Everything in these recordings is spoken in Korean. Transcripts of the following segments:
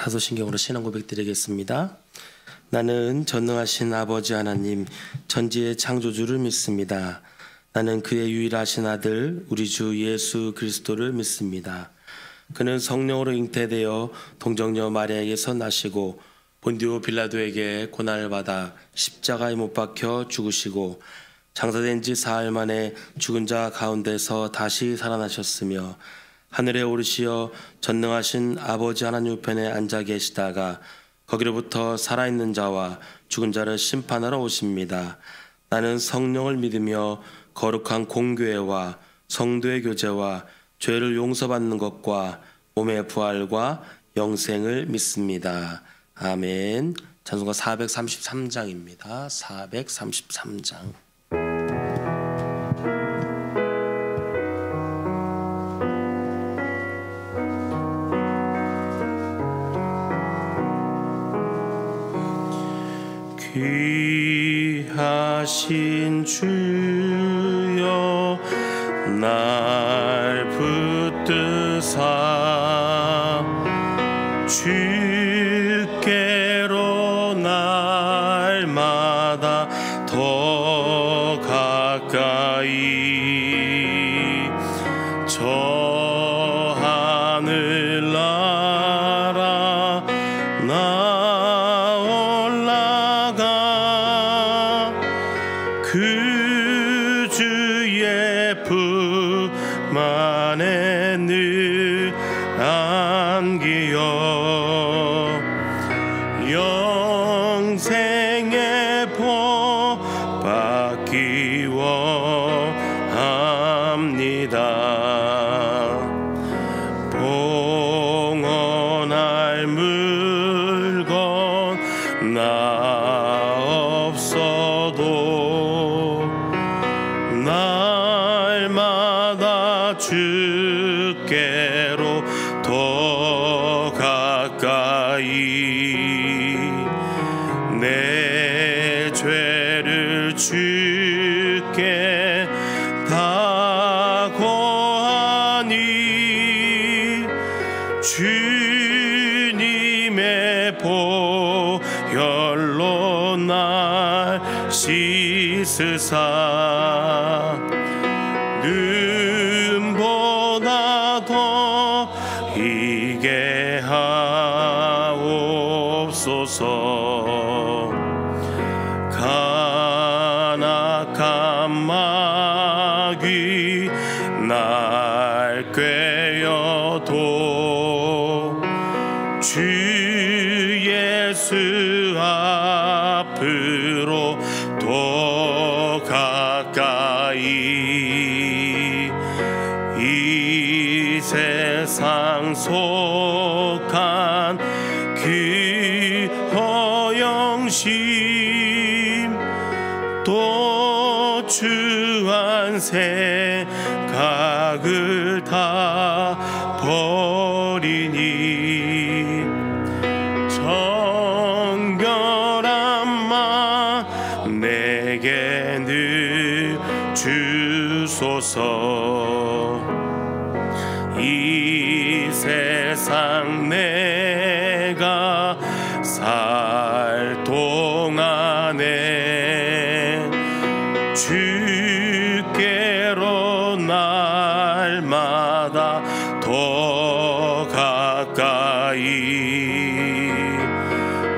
사도신경으로 신앙 고백 드리겠습니다. 나는 전능하신 아버지 하나님 천지의 창조주를 믿습니다. 나는 그의 유일하신 아들 우리 주 예수 그리스도를 믿습니다. 그는 성령으로 잉태되어 동정녀 마리아에게서 나시고 본디오 빌라도에게 고난을 받아 십자가에 못 박혀 죽으시고 장사된 지 사흘 만에 죽은 자 가운데서 다시 살아나셨으며 하늘에 오르시어 전능하신 아버지 하나님 우편에 앉아 계시다가 거기로부터 살아있는 자와 죽은 자를 심판하러 오십니다. 나는 성령을 믿으며 거룩한 공교회와 성도의 교제와 죄를 용서받는 것과 몸의 부활과 영생을 믿습니다. 아멘. 찬송가 433장입니다. 433장. 귀하신 주여 날 붙드사 주께로 날마다 더 가까이 저 하늘나라 그 주의 품 안에 늘 안기어 영생의 복 받기 원합니다. 봉헌할 물건 나 없어도 날마다 주께로 더 가까이 내 죄를 주께 다 고하니 주님의 보혈로 날 씻으사 눈보다 더 희게 하옵소서. 간악한 마귀 날 꾀어도 주 예수 앞으로 더 가까이 이 세상 속한 그 허영심 또 주한 생각을 다 버리니 정결한 마 내게 늘 주소서. 이 세상 내가 살 동안에 주께로 날마다 더 가까이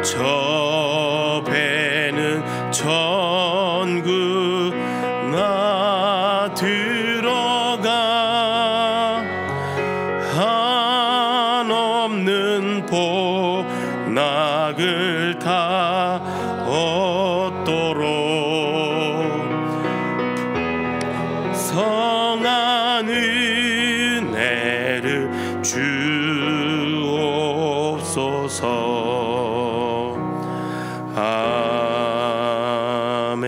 저 배는 천국 나 들어가 한없는 복락을 다 얻도록 성한 은혜를 주옵소서. 아멘.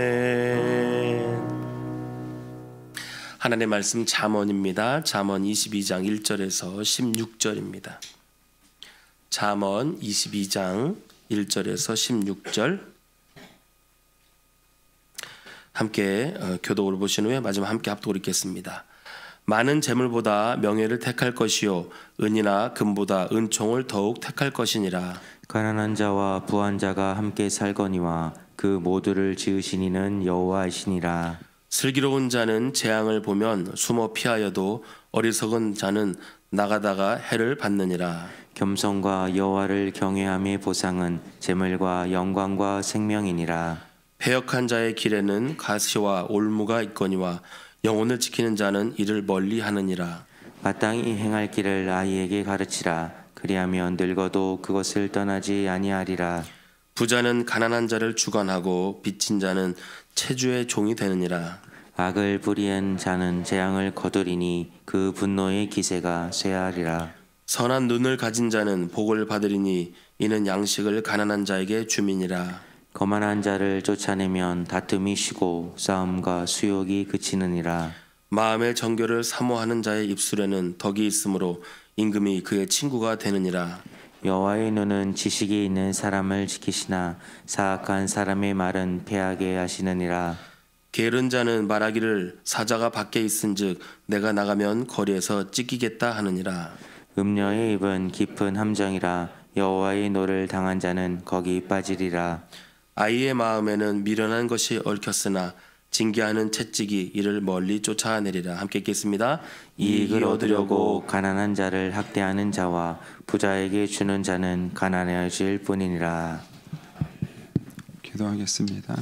하나님의 말씀 잠언입니다. 잠언 22장 1절에서 16절입니다. 잠언 22장 1절에서 16절 함께 교독을 보신 후에 마지막 함께 합독을 읽겠습니다. 많은 재물보다 명예를 택할 것이요 은이나 금보다 은총을 더욱 택할 것이니라. 가난한 자와 부한 자가 함께 살거니와 그 모두를 지으신 이는 여호와이시니라. 슬기로운 자는 재앙을 보면 숨어 피하여도 어리석은 자는 나가다가 해를 받느니라. 겸손과 여호와를 경외함의 보상은 재물과 영광과 생명이니라. 패역한 자의 길에는 가시와 올무가 있거니와 영혼을 지키는 자는 이를 멀리 하느니라. 마땅히 행할 길을 아이에게 가르치라. 그리하면 늙어도 그것을 떠나지 아니하리라. 부자는 가난한 자를 주관하고 빚진 자는 체주의 종이 되느니라. 악을 부리한 자는 재앙을 거두리니 그 분노의 기세가 쇠하리라. 선한 눈을 가진 자는 복을 받으리니 이는 양식을 가난한 자에게 주민이라. 거만한 자를 쫓아내면 다툼이 쉬고 싸움과 수욕이 그치느니라. 마음의 정결을 사모하는 자의 입술에는 덕이 있으므로 임금이 그의 친구가 되느니라. 여호와의 눈은 지식이 있는 사람을 지키시나 사악한 사람의 말은 패하게 하시느니라. 게으른 자는 말하기를 사자가 밖에 있은즉 내가 나가면 거리에서 찢기겠다 하느니라. 음녀의 입은 깊은 함정이라. 여호와의 노를 당한 자는 거기 빠지리라. 아이의 마음에는 미련한 것이 얽혔으나 징계하는 채찍이 이를 멀리 쫓아내리라. 함께 읽겠습니다. 이익을 얻으려고 가난한 자를 학대하는 자와 부자에게 주는 자는 가난해질 뿐이니라. 기도하겠습니다.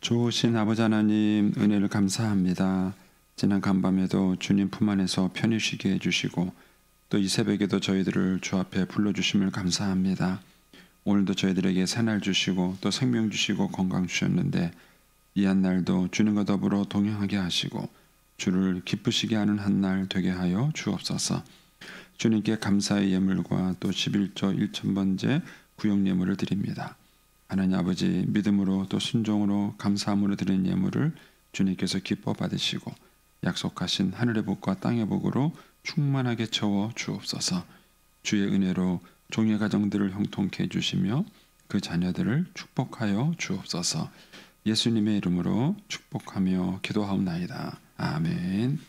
좋으신 아버지 하나님, 은혜를 감사합니다. 지난 간밤에도 주님 품 안에서 편히 쉬게 해주시고 또 이 새벽에도 저희들을 주 앞에 불러주심을 감사합니다. 오늘도 저희들에게 새날 주시고 또 생명 주시고 건강 주셨는데 이 한 날도 주님과 더불어 동행하게 하시고 주를 기쁘시게 하는 한 날 되게 하여 주옵소서. 주님께 감사의 예물과 또 11조 1천번째 구역 예물을 드립니다. 하나님 아버지, 믿음으로 또 순종으로 감사함으로 드린 예물을 주님께서 기뻐 받으시고 약속하신 하늘의 복과 땅의 복으로 충만하게 채워 주옵소서. 주의 은혜로 종의 가정들을 형통케 해주시며 그 자녀들을 축복하여 주옵소서. 예수님의 이름으로 축복하며 기도하옵나이다. 아멘.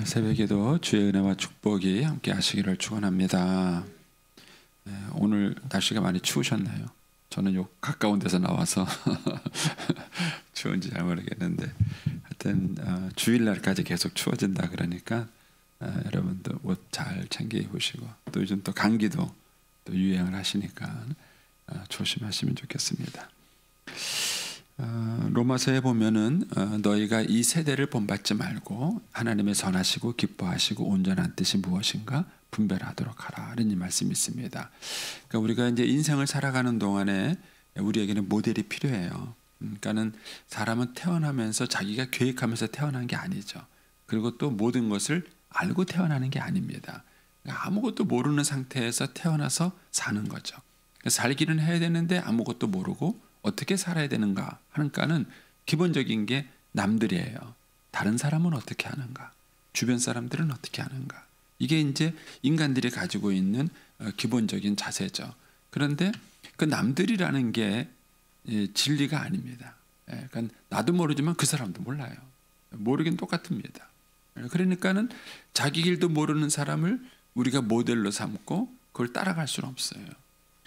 새벽에도 주의 은혜와 축복이 함께 하시기를 축원합니다. 오늘 날씨가 많이 추우셨나요? 저는 요 가까운 데서 나와서 추운지 잘 모르겠는데 하여튼 주일날까지 계속 추워진다 그러니까 여러분도 옷 잘 챙겨 입으시고 또 요즘 또 감기도 또 유행을 하시니까 조심하시면 좋겠습니다. 로마서에 보면은 너희가 이 세대를 본받지 말고 하나님의 선하시고 기뻐하시고 온전한 뜻이 무엇인가 분별하도록 하라 이런 말씀이 있습니다. 그러니까 우리가 이제 인생을 살아가는 동안에 우리에게는 모델이 필요해요. 그러니까는 사람은 태어나면서 자기가 계획하면서 태어난 게 아니죠. 그리고 또 모든 것을 알고 태어나는 게 아닙니다. 그러니까 아무것도 모르는 상태에서 태어나서 사는 거죠. 살기는 해야 되는데 아무것도 모르고 어떻게 살아야 되는가 하는가는 기본적인 게 남들이에요. 다른 사람은 어떻게 하는가? 주변 사람들은 어떻게 하는가? 이게 이제 인간들이 가지고 있는 기본적인 자세죠. 그런데 그 남들이라는 게 진리가 아닙니다. 그러니까 나도 모르지만 그 사람도 몰라요. 모르긴 똑같습니다. 그러니까는 자기 길도 모르는 사람을 우리가 모델로 삼고 그걸 따라갈 수는 없어요.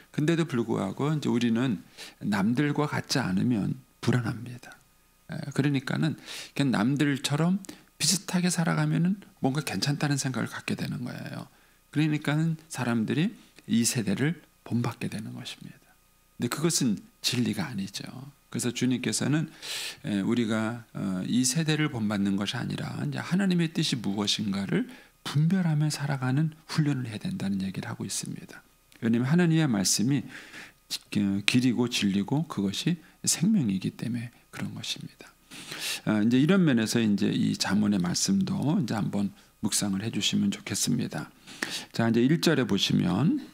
근데도 불구하고 이제 우리는 남들과 같지 않으면 불안합니다. 그러니까는 그냥 남들처럼 비슷하게 살아가면은 뭔가 괜찮다는 생각을 갖게 되는 거예요. 그러니까는 사람들이 이 세대를 본받게 되는 것입니다. 근데 그것은 진리가 아니죠. 그래서 주님께서는 우리가 이 세대를 본받는 것이 아니라 이제 하나님의 뜻이 무엇인가를 분별하며 살아가는 훈련을 해야 된다는 얘기를 하고 있습니다. 왜냐하면 하나님의 말씀이 길이고 진리고 그것이 생명이기 때문에 그런 것입니다. 이제 이런 면에서 이제 이 잠언의 말씀도 이제 한번 묵상을 해주시면 좋겠습니다. 자, 이제 1절에 보시면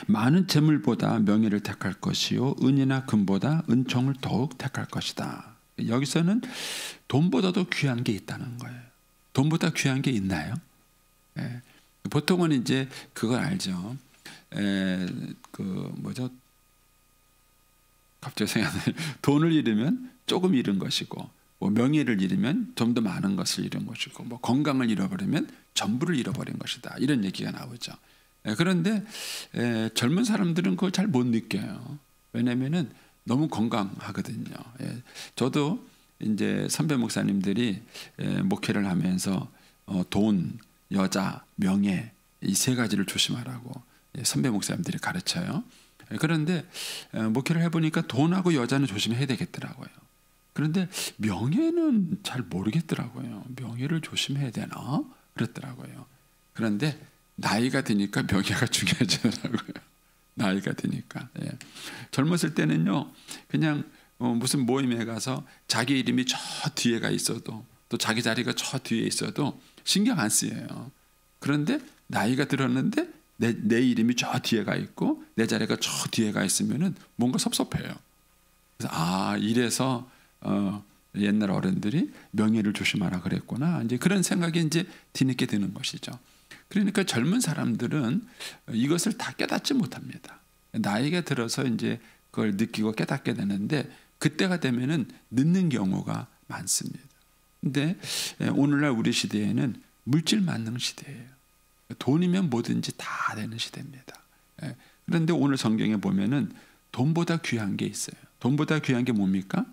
많은 재물보다 명예를 택할 것이요 은이나 금보다 은총을 더욱 택할 것이다. 여기서는 돈보다도 귀한 게 있다는 거예요. 돈보다 귀한 게 있나요? 보통은 이제 그걸 알죠. 그 뭐죠? 갑자기 생각나요. 돈을 잃으면 조금 잃은 것이고, 뭐 명예를 잃으면 좀 더 많은 것을 잃은 것이고, 뭐 건강을 잃어버리면 전부를 잃어버린 것이다. 이런 얘기가 나오죠. 그런데 젊은 사람들은 그걸 잘 못 느껴요. 왜냐면은 너무 건강하거든요. 저도 이제 선배 목사님들이 목회를 하면서 돈, 여자, 명예 이 세 가지를 조심하라고 선배 목사님들이 가르쳐요. 그런데 목회를 해보니까 돈하고 여자는 조심해야 되겠더라고요. 그런데 명예는 잘 모르겠더라고요. 명예를 조심해야 되나? 그랬더라고요. 그런데 나이가 드니까 명예가 중요해지더라고요. 나이가 드니까. 젊었을 때는요, 그냥 무슨 모임에 가서 자기 이름이 저 뒤에가 있어도, 또 자기 자리가 저 뒤에 있어도 신경 안 쓰여요. 그런데 나이가 들었는데 내 이름이 저 뒤에가 있고 내 자리가 저 뒤에가 있으면은 뭔가 섭섭해요. 그래서 이래서 옛날 어른들이 명예를 조심하라 그랬구나. 이제 그런 생각이 이제 뒤늦게 드는 것이죠. 그러니까 젊은 사람들은 이것을 다 깨닫지 못합니다. 나이가 들어서 이제 그걸 느끼고 깨닫게 되는데 그때가 되면은 늦는 경우가 많습니다. 근데 오늘날 우리 시대에는 물질 만능 시대예요. 돈이면 뭐든지 다 되는 시대입니다. 그런데 오늘 성경에 보면은 돈보다 귀한 게 있어요. 돈보다 귀한 게 뭡니까?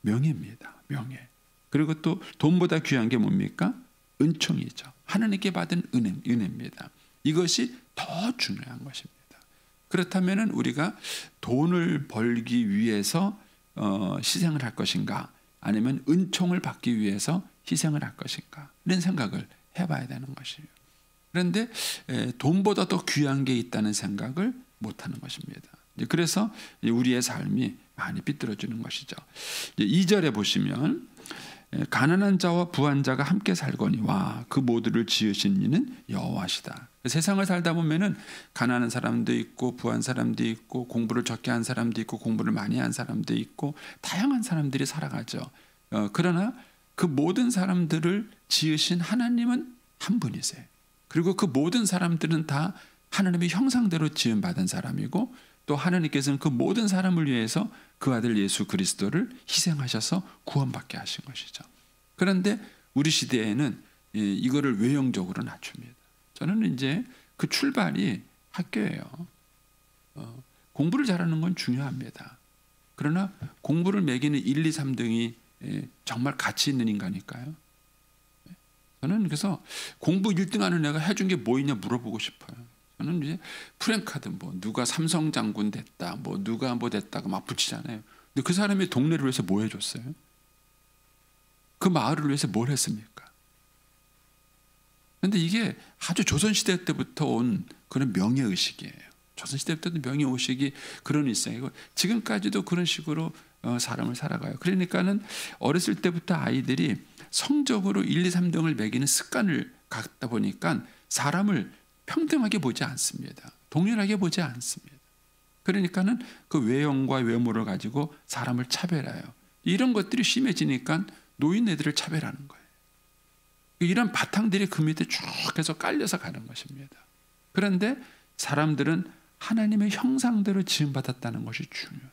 명예입니다. 명예. 그리고 또 돈보다 귀한 게 뭡니까? 은총이죠. 하나님께 받은 은혜입니다. 이것이 더 중요한 것입니다. 그렇다면 우리가 돈을 벌기 위해서 희생을 할 것인가, 아니면 은총을 받기 위해서 희생을 할 것인가, 이런 생각을 해봐야 되는 것이에요. 그런데 돈보다 더 귀한 게 있다는 생각을 못하는 것입니다. 그래서 우리의 삶이 많이 삐뚤어지는 것이죠. 2절에 보시면 가난한 자와 부한 자가 함께 살거니와 그 모두를 지으신 이는 여호와시다. 세상을 살다 보면은 가난한 사람도 있고 부한 사람도 있고 공부를 적게 한 사람도 있고 공부를 많이 한 사람도 있고 다양한 사람들이 살아가죠. 그러나 그 모든 사람들을 지으신 하나님은 한 분이세요. 그리고 그 모든 사람들은 다 하나님의 형상대로 지음받은 사람이고, 또 하나님께서는 그 모든 사람을 위해서 그 아들 예수 그리스도를 희생하셔서 구원받게 하신 것이죠. 그런데 우리 시대에는 이거를 외형적으로 낮춥니다. 저는 이제 그 출발이 학교예요. 공부를 잘하는 건 중요합니다. 그러나 공부를 매기는 1, 2, 3등이 정말 가치 있는 인간일까요? 저는 그래서 공부 1등하는 애가 해준 게 뭐 있냐 물어보고 싶어요. 저는 이제 프랭카드 뭐 누가 삼성 장군 됐다, 뭐 누가 뭐 됐다고 막 붙이잖아요. 근데 그 사람이 동네를 위해서 뭐 해줬어요? 그 마을을 위해서 뭘 했습니까? 그런데 이게 아주 조선시대 때부터 온 그런 명예의식이에요. 조선시대 때부터 명예의식이 그런 일상이고 지금까지도 그런 식으로 사람을 살아가요. 그러니까는 어렸을 때부터 아이들이 성적으로 1, 2, 3등을 매기는 습관을 갖다 보니까 사람을 평등하게 보지 않습니다. 동일하게 보지 않습니다. 그러니까는 그 외형과 외모를 가지고 사람을 차별해요. 이런 것들이 심해지니까 노인네들을 차별하는 거예요. 이런 바탕들이 그 밑에 쭉 해서 깔려서 가는 것입니다. 그런데 사람들은 하나님의 형상대로 지음받았다는 것이 중요해요.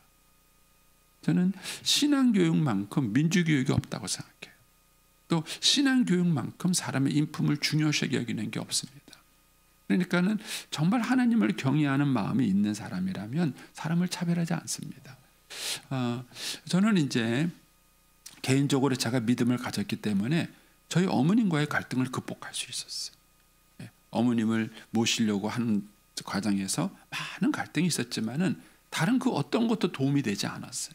저는 신앙교육만큼 민주교육이 없다고 생각해요. 또 신앙교육만큼 사람의 인품을 중요시 여기는 게 없습니다. 그러니까는 정말 하나님을 경외하는 마음이 있는 사람이라면 사람을 차별하지 않습니다. 저는 이제 개인적으로 제가 믿음을 가졌기 때문에 저희 어머님과의 갈등을 극복할 수 있었어요. 어머님을 모시려고 하는 과정에서 많은 갈등이 있었지만은 다른 그 어떤 것도 도움이 되지 않았어요.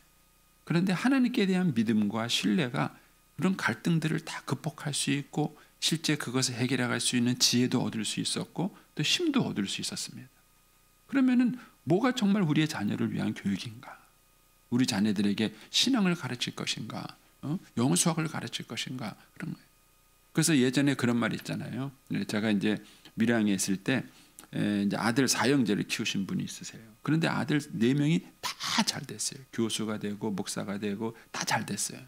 그런데 하나님께 대한 믿음과 신뢰가 그런 갈등들을 다 극복할 수 있고 실제 그것을 해결해 갈 수 있는 지혜도 얻을 수 있었고 또 힘도 얻을 수 있었습니다. 그러면은 뭐가 정말 우리의 자녀를 위한 교육인가? 우리 자녀들에게 신앙을 가르칠 것인가? 영어 수학을 가르칠 것인가? 그런 거예요. 그래서 예전에 그런 말이 있잖아요. 제가 이제 밀양에 있을 때 이제 아들 4형제를 키우신 분이 있으세요. 그런데 아들 4명이 다 잘 됐어요. 교수가 되고 목사가 되고 다 잘 됐어요.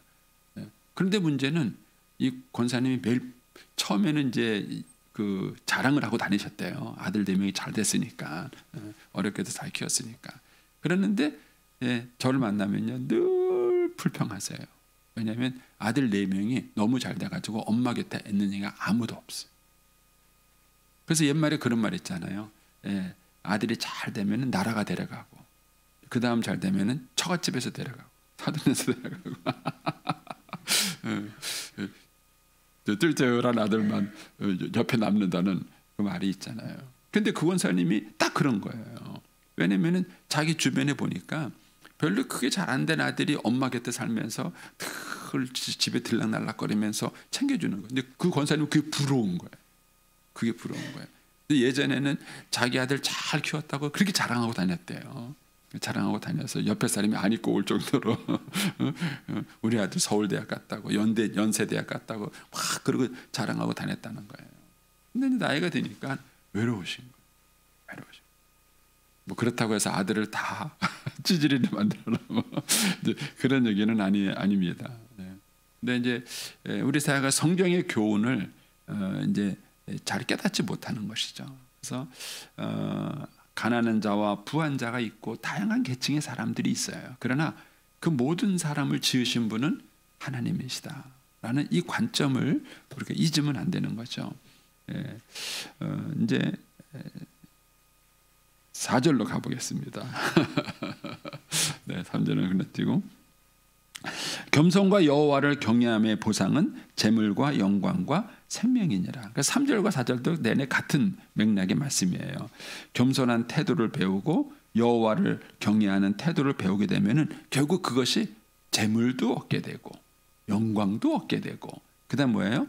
그런데 문제는 이 권사님이 매일 처음에는 이제 그 자랑을 하고 다니셨대요. 아들 4명이 잘 됐으니까, 어렵게도 잘 키웠으니까. 그랬는데 저를 만나면요 늘 불평하세요. 왜냐하면 아들 4명이 너무 잘 돼가지고 엄마 곁에 있는 애가 아무도 없어요. 그래서 옛말에 그런 말 있잖아요. 아들이 잘 되면 나라가 데려가고, 그 다음 잘 되면 처갓집에서 데려가고, 사돈에서 데려가고, 뜰뜰한 아들만 옆에 남는다는 그 말이 있잖아요. 근데 그 권사님이 딱 그런 거예요. 왜냐면은 자기 주변에 보니까 별로 크게 잘 안 된 아들이 엄마 곁에 살면서 늘 집에 들락날락거리면서 챙겨주는 거예요. 근데 그 권사님은 그게 부러운 거예요. 그게 부러운 거예요. 근데 예전에는 자기 아들 잘 키웠다고 그렇게 자랑하고 다녔대요. 자랑하고 다녀서 옆에 사람이 안 입고 올 정도로 우리 아들 서울대학 갔다고, 연세대학 갔다고 막 그러고 자랑하고 다녔다는 거예요. 근데 나이가 드니까 외로우신 거예요. 외로우신 거예요. 뭐 그렇다고 해서 아들을 다 찌질이를 만들어라고 그런 얘기는 아닙니다. 근데 이제 우리 사회가 성경의 교훈을 이제 잘 깨닫지 못하는 것이죠. 그래서 가난한 자와 부한 자가 있고 다양한 계층의 사람들이 있어요. 그러나 그 모든 사람을 지으신 분은 하나님이시다라는 이 관점을 우리가 잊으면 안 되는 거죠. 이제 4절로 가보겠습니다. 네, 3절은 건너뛰고 겸손과 여호와를 경외함의 보상은 재물과 영광과 생명이니라. 그러니까 3절과 4절도 내내 같은 맥락의 말씀이에요. 겸손한 태도를 배우고 여호와를 경외하는 태도를 배우게 되면은 결국 그것이 재물도 얻게 되고 영광도 얻게 되고 그다음 뭐예요?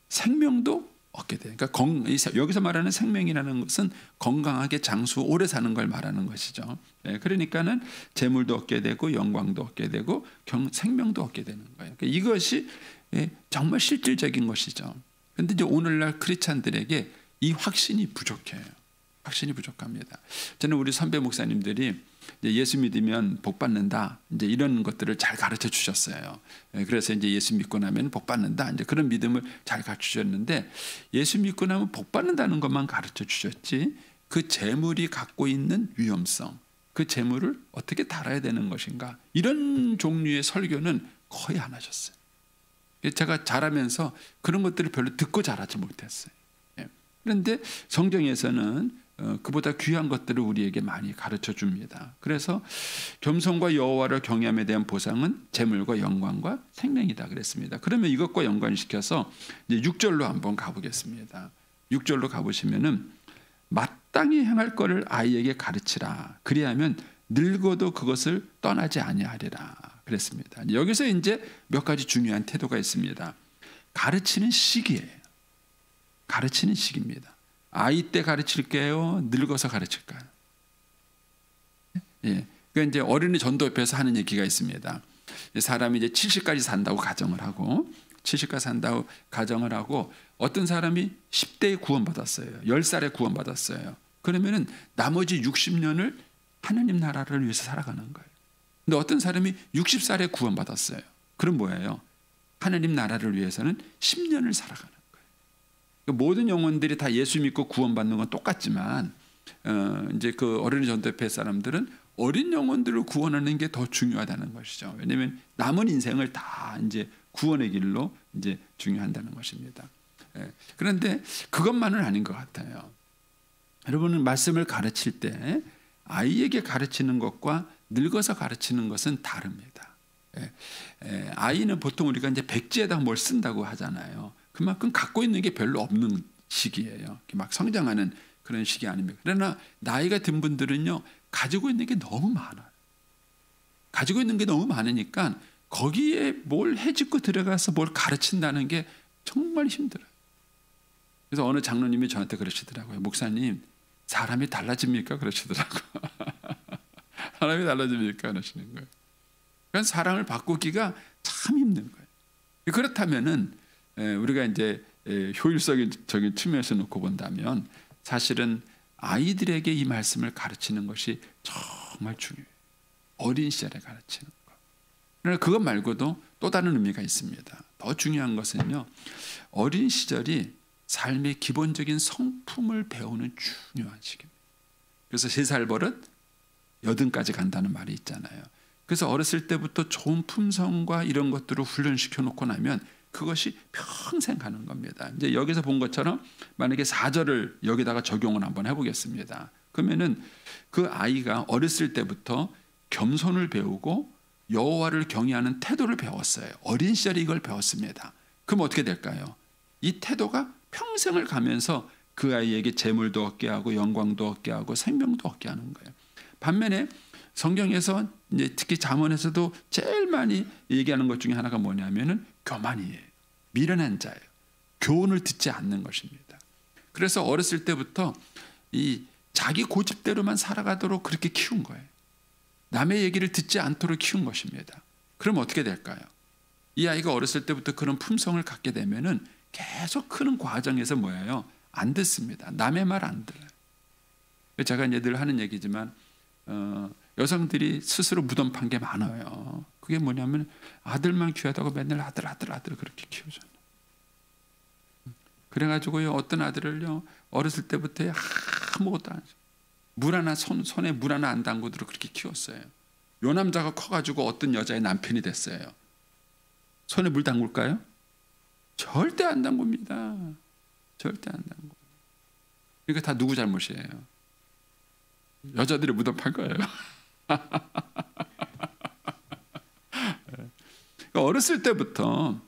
생명도 얻게 돼요. 그러니까 여기서 말하는 생명이라는 것은 건강하게 장수 오래 사는 걸 말하는 것이죠. 그러니까는 재물도 얻게 되고 영광도 얻게 되고 생명도 얻게 되는 거예요. 그러니까 이것이 정말 실질적인 것이죠. 그런데 이제 오늘날 크리스찬들에게 이 확신이 부족해요. 확신이 부족합니다. 저는 우리 선배 목사님들이 이제 예수 믿으면 복 받는다, 이제 이런 것들을 잘 가르쳐 주셨어요. 그래서 이제 예수 믿고 나면 복 받는다, 이제 그런 믿음을 잘 가르쳐 주셨는데 예수 믿고 나면 복 받는다는 것만 가르쳐 주셨지 그 재물이 갖고 있는 위험성, 그 재물을 어떻게 다뤄야 되는 것인가 이런 종류의 설교는 거의 안 하셨어요. 제가 자라면서 그런 것들을 별로 듣고 자라지 못했어요. 그런데 성경에서는 그보다 귀한 것들을 우리에게 많이 가르쳐 줍니다. 그래서 겸손과 여호와를 경외함에 대한 보상은 재물과 영광과 생명이다 그랬습니다. 그러면 이것과 연관시켜서 이제 6절로 한번 가보겠습니다. 6절로 가보시면은 마땅히 행할 것을 아이에게 가르치라. 그리하면 늙어도 그것을 떠나지 아니하리라 그랬습니다. 여기서 이제 몇 가지 중요한 태도가 있습니다. 가르치는 시기예요. 가르치는 시기입니다. 아이 때 가르칠게요? 늙어서 가르칠까요? 그러니까 이제 어린이 전도협회에서 하는 얘기가 있습니다. 사람이 이제 70까지 산다고 가정을 하고 70까지 산다고 가정을 하고 어떤 사람이 10대에 구원받았어요. 10살에 구원받았어요. 그러면은 나머지 60년을 하나님 나라를 위해서 살아가는 거예요. 근데 어떤 사람이 60살에 구원받았어요. 그럼 뭐예요? 하나님 나라를 위해서는 10년을 살아가는 거예요. 모든 영혼들이 다 예수 믿고 구원받는 건 똑같지만 이제 그 어린이 전도협회 사람들은 어린 영혼들을 구원하는 게 더 중요하다는 것이죠. 왜냐하면 남은 인생을 다 이제 구원의 길로 이제 중요한다는 것입니다. 그런데 그것만은 아닌 것 같아요. 여러분은 말씀을 가르칠 때 아이에게 가르치는 것과 늙어서 가르치는 것은 다릅니다. 아이는 보통 우리가 이제 백지에다 뭘 쓴다고 하잖아요. 그만큼 갖고 있는 게 별로 없는 시기예요. 막 성장하는 그런 시기 아닙니까? 그러나 나이가 든 분들은요, 가지고 있는 게 너무 많아요. 가지고 있는 게 너무 많으니까 거기에 뭘 해집고 들어가서 뭘 가르친다는 게 정말 힘들어요. 그래서 어느 장로님이 저한테 그러시더라고요. 목사님, 사람이 달라집니까? 그러시더라고요. 사람이 달라집니까? 그러시는 거예요. 그러니까 사람을 바꾸기가 참 힘든 거예요. 그렇다면은 우리가 이제 효율적인 측면에서 놓고 본다면 사실은 아이들에게 이 말씀을 가르치는 것이 정말 중요해요. 어린 시절에 가르치는 것. 그러나 그것 말고도 또 다른 의미가 있습니다. 더 중요한 것은요, 어린 시절이 삶의 기본적인 성품을 배우는 중요한 시기입니다. 그래서 3살 버릇, 여든까지 간다는 말이 있잖아요. 그래서 어렸을 때부터 좋은 품성과 이런 것들을 훈련시켜 놓고 나면 그것이 평생 가는 겁니다. 이제 여기서 본 것처럼 만약에 4절을 여기다가 적용을 한번 해보겠습니다. 그러면은 그 아이가 어렸을 때부터 겸손을 배우고 여호와를 경외하는 태도를 배웠어요. 어린 시절에 이걸 배웠습니다. 그럼 어떻게 될까요? 이 태도가 평생을 가면서 그 아이에게 재물도 얻게 하고 영광도 얻게 하고 생명도 얻게 하는 거예요. 반면에 성경에서 이제 특히 잠언에서도 제일 많이 얘기하는 것 중에 하나가 뭐냐면은 교만이에요. 미련한 자예요. 교훈을 듣지 않는 것입니다. 그래서 어렸을 때부터 이 자기 고집대로만 살아가도록 그렇게 키운 거예요. 남의 얘기를 듣지 않도록 키운 것입니다. 그럼 어떻게 될까요? 이 아이가 어렸을 때부터 그런 품성을 갖게 되면은 계속 크는 과정에서 뭐예요? 안 듣습니다. 남의 말 안 들어요. 제가 이제 늘 하는 얘기지만 여성들이 스스로 무덤 판 게 많아요. 그게 뭐냐면 아들만 귀하다고 맨날 아들 그렇게 키우잖아요. 그래가지고요 어떤 아들을요 어렸을 때부터 아무것도 안 해요. 물 하나 손에 물 하나 안 담고도록 그렇게 키웠어요. 요 남자가 커가지고 어떤 여자의 남편이 됐어요. 손에 물 담글까요? 절대 안 담굽니다. 절대 안 담고. 그러니까 다 누구 잘못이에요? 여자들이 무덤 판 거예요. 어렸을 때부터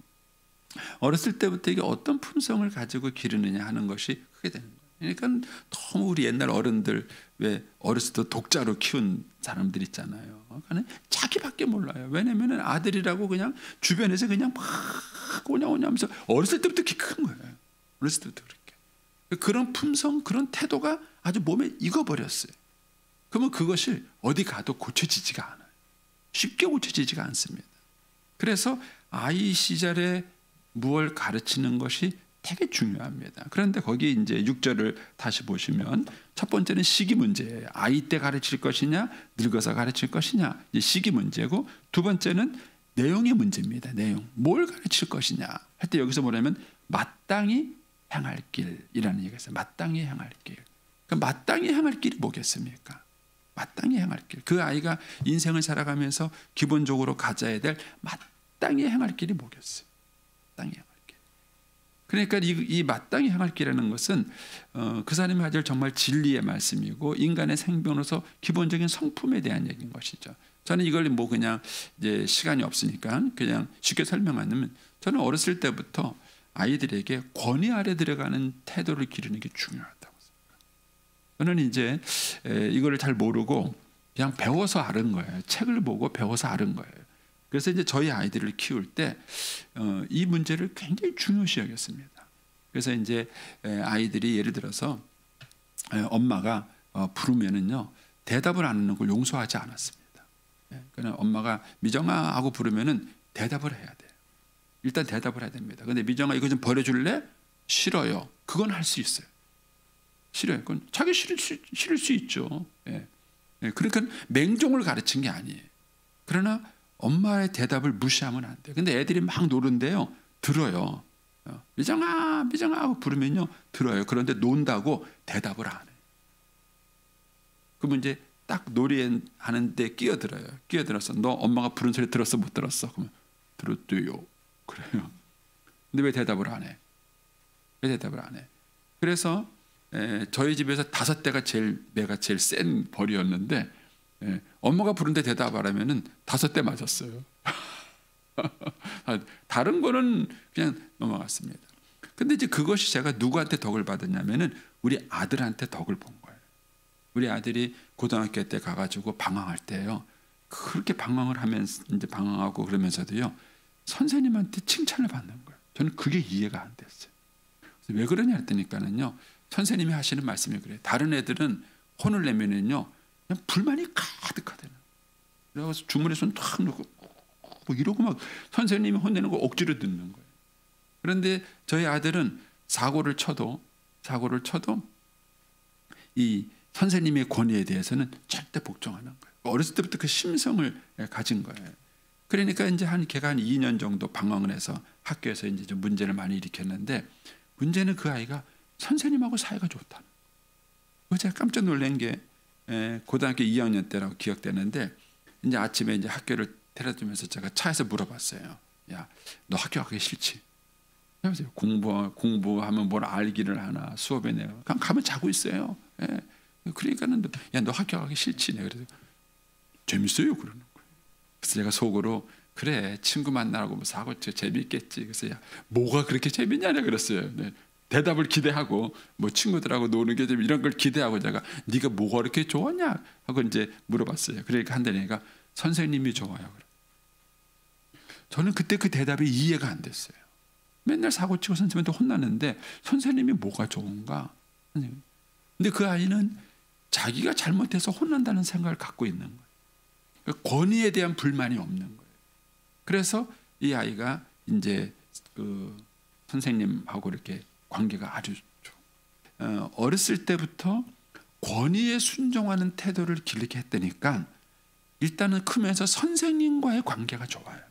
이게 어떤 품성을 가지고 기르느냐 하는 것이 크게 되는 거예요. 그러니까 너무 우리 옛날 어른들 왜 어렸을 때 독자로 키운 사람들 있잖아요. 그러니까 자기밖에 몰라요. 왜냐하면 아들이라고 그냥 주변에서 그냥 막 오냐오냐면서 어렸을 때부터 키 큰 거예요. 어렸을 때부터 그렇게. 그런 품성, 그런 태도가 아주 몸에 익어버렸어요. 그러면 그것이 어디 가도 고쳐지지가 않아요. 쉽게 고쳐지지가 않습니다. 그래서 아이 시절에 무엇을 가르치는 것이 되게 중요합니다. 그런데 거기 이제 6절을 다시 보시면 첫 번째는 시기 문제예요. 아이 때 가르칠 것이냐, 늙어서 가르칠 것이냐, 이제 시기 문제고, 두 번째는 내용의 문제입니다. 내용. 뭘 가르칠 것이냐 할 때 여기서 뭐냐면 마땅히 향할 길이라는 얘기가 있어요. 마땅히 향할 길. 그럼 마땅히 향할 길이 뭐겠습니까? 마땅히 향할 길. 그 아이가 인생을 살아가면서 기본적으로 가져야 될 마땅히 향할 길이 뭐겠어요? 마땅히 향할 길. 그러니까 이 마땅히 향할 길이라는 것은 그 사람이 하실 정말 진리의 말씀이고 인간의 생존으로서 기본적인 성품에 대한 얘기인 것이죠. 저는 이걸 뭐 그냥 이제 시간이 없으니까 그냥 쉽게 설명하면 저는 어렸을 때부터 아이들에게 권위 아래 들어가는 태도를 기르는 게 중요하다고 생각합니다. 저는 이제 이거를 잘 모르고 그냥 배워서 아는 거예요. 책을 보고 배워서 아는 거예요. 그래서 이제 저희 아이들을 키울 때 이 문제를 굉장히 중요시 여겼습니다. 그래서 이제 아이들이 예를 들어서 엄마가 부르면은요 대답을 안 하는 걸 용서하지 않았습니다. 그냥 엄마가 미정아 하고 부르면은 대답을 해야 돼요. 일단 대답을 해야 됩니다. 근데 미정아 이거 좀 버려줄래? 싫어요. 그건 할 수 있어요. 싫어요. 그건 자기 싫을 수 있죠. 그러니까 맹종을 가르친 게 아니에요. 그러나 엄마의 대답을 무시하면 안 돼요. 근데 애들이 막 노는데요. 들어요. 미정아 하고 부르면요. 들어요. 그런데 논다고 대답을 안 해요. 그러면 이제 딱 놀이하는데 끼어들어요. 끼어들어서 너 엄마가 부른 소리 들었어 못 들었어? 그러면 들었대요. 그래요. 근데 왜 대답을 안 해? 왜 대답을 안 해? 그래서 저희 집에서 5대가 내가 제일 센 벌이었는데 엄마가 부른데 대답 안 하면은 5대 맞았어요. 다른 거는 그냥 넘어갔습니다. 근데 이제 그것이 제가 누구한테 덕을 받았냐면은 우리 아들한테 덕을 본 거예요. 우리 아들이 고등학교 때 가가지고 방황할 때요. 그렇게 방황을 하면서 이제 방황하고 그러면서도요. 선생님한테 칭찬을 받는 거예요. 저는 그게 이해가 안 됐어요. 왜 그러냐 했더니까는요. 선생님이 하시는 말씀이 그래요. 다른 애들은 혼을 내면은요. 그냥 불만이 가득하대요. 그래서 주머니에 손 탁 넣고 뭐 이러고 막 선생님이 혼내는 거 억지로 듣는 거예요. 그런데 저희 아들은 사고를 쳐도 이 선생님의 권위에 대해서는 절대 복종하는 거예요. 어렸을 때부터 그 심성을 가진 거예요. 그러니까 이제 걔가 한 2년 정도 방황을 해서 학교에서 이제 좀 문제를 많이 일으켰는데 문제는 그 아이가 선생님하고 사이가 좋다는 거예요. 제가 깜짝 놀란 게 고등학교 2학년 때라고 기억되는데 이제 아침에 이제 학교를 데려주면서 제가 차에서 물어봤어요. 야, 너 학교 가기 싫지? 공부하면 뭘 알기를 하나 수업에 내가 그냥 가면 자고 있어요. 예. 그러니까는 야, 너 학교 가기 싫지? 내가 그래서 재밌어요 그러는 거예요. 그래서 제가 속으로 그래 친구 만나라고 뭐 사고 재밌겠지. 그래서 야 뭐가 그렇게 재밌냐냐 그랬어요. 네. 대답을 기대하고 뭐 친구들하고 노는 게 좀 이런 걸 기대하고 제가 네가 뭐가 그렇게 좋았냐 하고 이제 물어봤어요. 그러니까 한대 애가 선생님이 좋아요. 그래. 저는 그때 그 대답이 이해가 안 됐어요. 맨날 사고치고 선생님한테 혼났는데 선생님이 뭐가 좋은가? 근데 그 아이는 자기가 잘못해서 혼난다는 생각을 갖고 있는 거예요. 권위에 대한 불만이 없는 거예요. 그래서 이 아이가 이제 그 선생님하고 이렇게 관계가 아주 좋아요. 어렸을 때부터 권위에 순종하는 태도를 길게 했다니까 일단은 크면서 선생님과의 관계가 좋아요.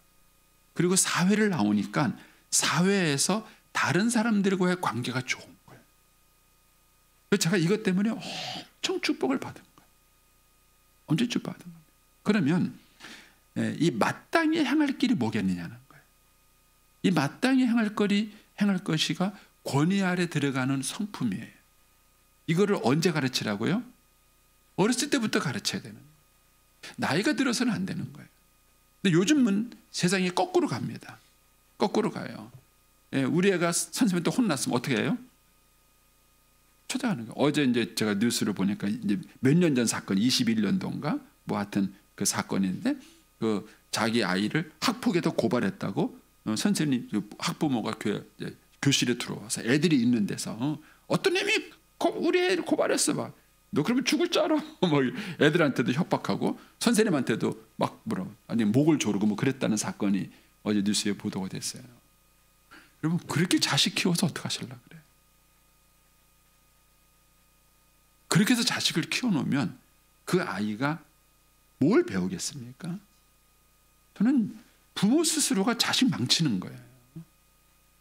그리고 사회를 나오니까 사회에서 다른 사람들과의 관계가 좋은 거예요. 그래서 제가 이것 때문에 엄청 축복을 받은 거예요. 엄청 축복받은 거예요. 그러면 이 마땅히 향할 길이 뭐겠느냐는 거예요. 이 마땅히 향할 것이가 권위 아래 들어가는 성품이에요. 이거를 언제 가르치라고요? 어렸을 때부터 가르쳐야 되는 거예요. 나이가 들어서는 안 되는 거예요. 근데 요즘은 세상이 거꾸로 갑니다. 거꾸로 가요. 우리 애가 선생님한테 혼났으면 어떻게 해요? 찾아가는 거예요. 어제 이제 제가 뉴스를 보니까 이제 몇 년 전 사건, 21년도인가 뭐 하여튼 그 사건인데 그 자기 아이를 학폭에다 고발했다고 선생님 학부모가 교실에 들어와서 애들이 있는 데서 어떤 놈이 우리 애를 고발했어 봐. 너 그러면 죽을 줄 알아? 뭐 애들한테도 협박하고 선생님한테도 막 아니 목을 조르고 뭐 그랬다는 사건이 어제 뉴스에 보도가 됐어요. 여러분 그렇게 자식 키워서 어떡하실라 그래? 그렇게 해서 자식을 키워놓으면 그 아이가 뭘 배우겠습니까? 저는 부모 스스로가 자식 망치는 거예요.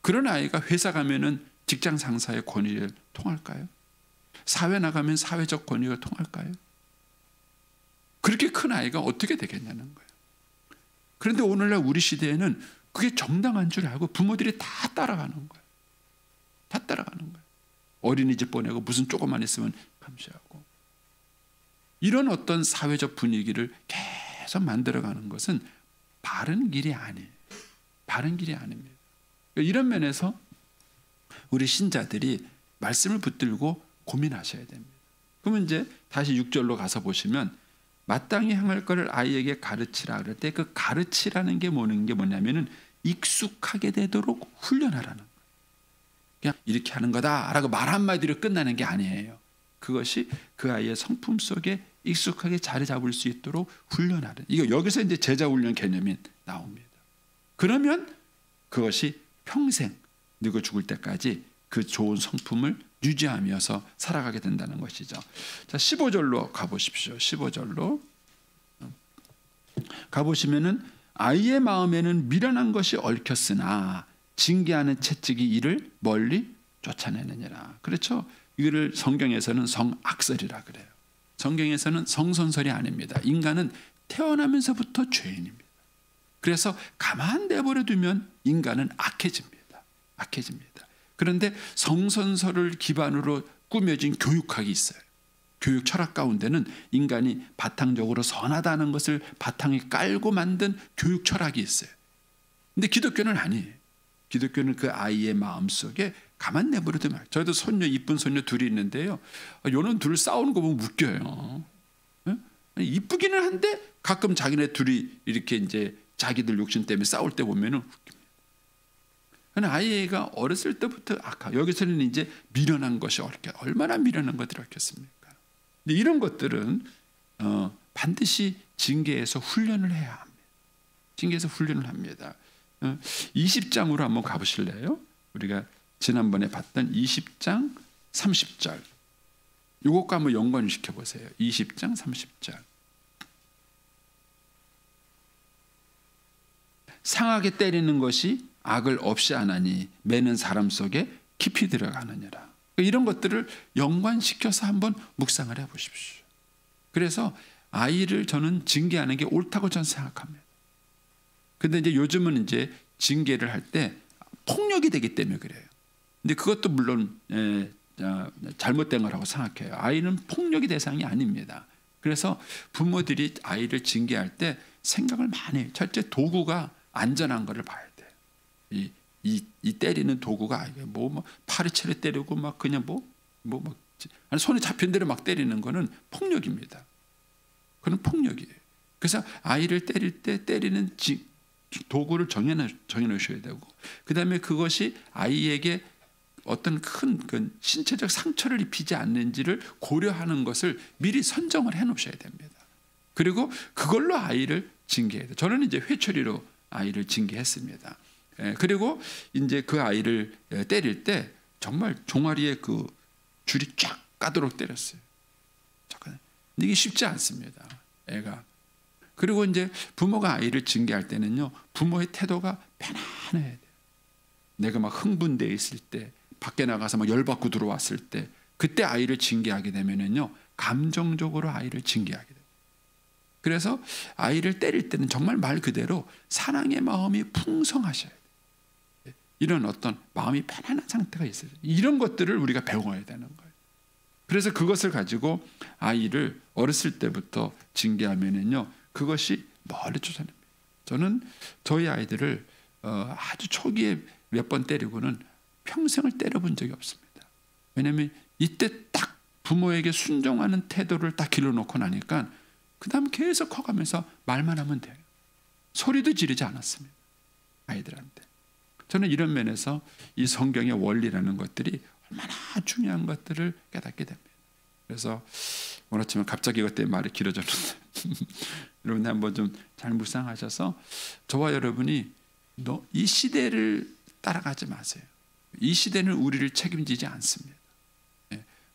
그런 아이가 회사 가면은 직장 상사의 권위를 통할까요? 사회 나가면 사회적 권위가 통할까요? 그렇게 큰 아이가 어떻게 되겠냐는 거예요. 그런데 오늘날 우리 시대에는 그게 정당한 줄 알고 부모들이 다 따라가는 거예요. 다 따라가는 거예요. 어린이집 보내고 무슨 조금만 있으면 감시하고. 이런 어떤 사회적 분위기를 계속 만들어가는 것은 바른 길이 아니에요. 바른 길이 아닙니다. 이런 면에서 우리 신자들이 말씀을 붙들고 고민하셔야 됩니다. 그러면 이제 다시 6절로 가서 보시면 마땅히 향할 것을 아이에게 가르치라 그럴 때 그 가르치라는 게 뭐냐면은 익숙하게 되도록 훈련하라는 거예요. 그냥 이렇게 하는 거다라고 말 한마디로 끝나는 게 아니에요. 그것이 그 아이의 성품 속에 익숙하게 자리 잡을 수 있도록 훈련하는. 이거 여기서 이제 제자 훈련 개념이 나옵니다. 그러면 그것이 평생 늙어 죽을 때까지 그 좋은 성품을 유지하면서 살아가게 된다는 것이죠. 자, 15절로 가보십시오. 15절로 가보시면은 아이의 마음에는 미련한 것이 얽혔으나 징계하는 채찍이 이를 멀리 쫓아내느니라. 그렇죠? 이거를 성경에서는 성악설이라 그래요. 성경에서는 성선설이 아닙니다. 인간은 태어나면서부터 죄인입니다. 그래서 가만 내버려 두면 인간은 악해집니다. 악해집니다. 그런데 성선설을 기반으로 꾸며진 교육학이 있어요. 교육 철학 가운데는 인간이 바탕적으로 선하다는 것을 바탕에 깔고 만든 교육 철학이 있어요. 근데 기독교는 아니에요. 기독교는 그 아이의 마음속에 가만 내버려 두면. 저희도 손녀 이쁜 손녀 둘이 있는데요. 요런 둘 싸우는 거 보면 웃겨요. 이쁘기는 한데 가끔 자기네 둘이 이렇게 이제 자기들 욕심 때문에 싸울 때 보면은 웃깁니다. 아이가 어렸을 때부터 여기서는 이제 미련한 것이 얼마나 미련한 것들이 얽혔습니까? 근데 이런 것들은 반드시 징계에서 훈련을 해야 합니다. 징계에서 훈련을 합니다. 20장으로 한번 가보실래요? 우리가 지난번에 봤던 20장 30절 이것과 한번 연관시켜 보세요. 20장 30절 상하게 때리는 것이 악을 없이 하나니 매는 사람 속에 깊이 들어가느니라. 이런 것들을 연관시켜서 한번 묵상을 해보십시오. 그래서 아이를 저는 징계하는 게 옳다고 저는 생각합니다. 근데 이제 요즘은 이제 징계를 할 때 폭력이 되기 때문에 그래요. 근데 그것도 물론 잘못된 거라고 생각해요. 아이는 폭력의 대상이 아닙니다. 그래서 부모들이 아이를 징계할 때 생각을 많이 해요. 첫째, 도구가 안전한 거를 봐야 돼요. 이 때리는 도구가 뭐 파리채를 때리고 막 그냥 아니 손에 잡힌 대로 막 때리는 거는 폭력입니다. 그건 폭력이에요. 그래서 아이를 때릴 때 때리는 도구를 정해 놓으셔야 되고, 그 다음에 그것이 아이에게 어떤 큰 신체적 상처를 입히지 않는지를 고려하는 것을 미리 선정을 해 놓으셔야 됩니다. 그리고 그걸로 아이를 징계해야 돼요. 저는 이제 회초리로 아이를 징계했습니다. 그리고 이제 그 아이를 때릴 때 정말 종아리에 그 줄이 쫙 까도록 때렸어요. 근데 이게 쉽지 않습니다. 애가. 그리고 이제 부모가 아이를 징계할 때는요, 부모의 태도가 편안해야 돼요. 내가 막 흥분되어 있을 때, 밖에 나가서 막 열받고 들어왔을 때, 그때 아이를 징계하게 되면은요, 감정적으로 아이를 징계하게 돼요. 그래서 아이를 때릴 때는 정말 말 그대로 사랑의 마음이 풍성하셔야 돼요. 이런 어떤 마음이 편안한 상태가 있어요. 이런 것들을 우리가 배워야 되는 거예요. 그래서 그것을 가지고 아이를 어렸을 때부터 징계하면은요, 그것이 멀리 쫓아냅니다. 저는 저희 아이들을 아주 초기에 몇 번 때리고는 평생을 때려본 적이 없습니다. 왜냐하면 이때 딱 부모에게 순종하는 태도를 딱 길러놓고 나니까 그 다음 계속 커가면서 말만 하면 돼요. 소리도 지르지 않았습니다. 아이들한테. 저는 이런 면에서 이 성경의 원리라는 것들이 얼마나 중요한 것들을 깨닫게 됩니다. 그래서 오늘 아침에 갑자기 그때 말이 길어졌는데 여러분 한번 좀 잘 묵상하셔서 저와 여러분이 이 시대를 따라가지 마세요. 이 시대는 우리를 책임지지 않습니다.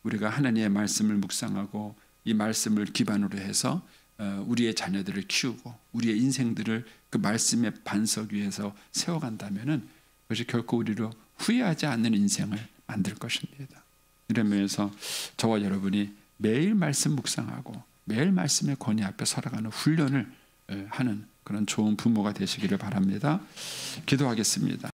우리가 하나님의 말씀을 묵상하고 이 말씀을 기반으로 해서 우리의 자녀들을 키우고 우리의 인생들을 그 말씀의 반석 위에서 세워간다면은 그것이 결코 우리로 후회하지 않는 인생을 만들 것입니다. 이런 면에서 저와 여러분이 매일 말씀 묵상하고 매일 말씀의 권위 앞에 살아가는 훈련을 하는 그런 좋은 부모가 되시기를 바랍니다. 기도하겠습니다.